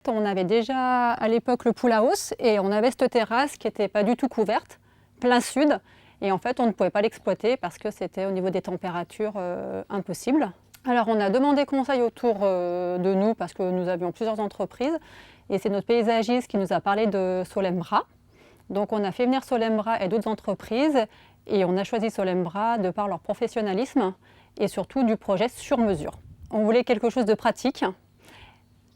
On avait déjà à l'époque le pool house et on avait cette terrasse qui n'était pas du tout couverte, plein sud. Et en fait, on ne pouvait pas l'exploiter parce que c'était au niveau des températures impossible. Alors on a demandé conseil autour de nous parce que nous avions plusieurs entreprises. Et c'est notre paysagiste qui nous a parlé de Solembra. Donc on a fait venir Solembra et d'autres entreprises. Et on a choisi Solembra de par leur professionnalisme et surtout du projet sur mesure. On voulait quelque chose de pratique,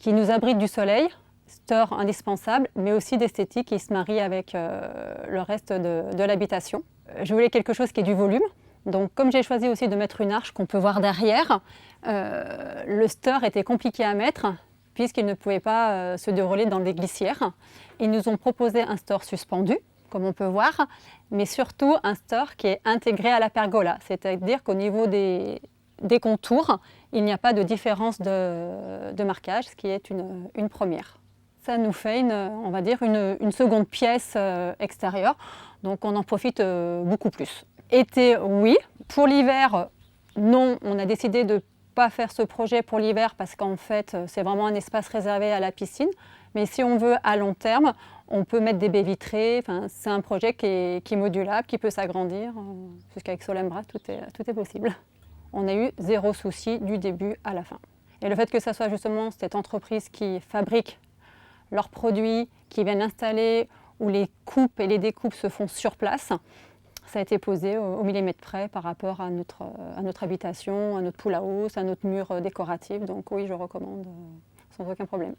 qui nous abrite du soleil, store indispensable, mais aussi d'esthétique qui se marie avec le reste de l'habitation. Je voulais quelque chose qui ait du volume. Donc comme j'ai choisi aussi de mettre une arche qu'on peut voir derrière, le store était compliqué à mettre puisqu'il ne pouvait pas se dérouler dans des glissières. Ils nous ont proposé un store suspendu, comme on peut voir, mais surtout un store qui est intégré à la pergola, c'est-à-dire qu'au niveau des contours, il n'y a pas de différence de marquage, ce qui est une première. Ça nous fait on va dire une seconde pièce extérieure, donc on en profite beaucoup plus. Été, oui. Pour l'hiver, non. On a décidé de ne pas faire ce projet pour l'hiver parce qu'en fait, c'est vraiment un espace réservé à la piscine. Mais si on veut à long terme, on peut mettre des baies vitrées. Enfin, c'est un projet qui est modulable, qui peut s'agrandir. Puisqu'avec Solembra, tout est possible. On a eu zéro souci du début à la fin. Et le fait que ce soit justement cette entreprise qui fabrique leurs produits, qui viennent installer, où les coupes et les découpes se font sur place, ça a été posé au millimètre près par rapport à notre habitation, à notre pool house, à notre mur décoratif. Donc oui, je recommande sans aucun problème.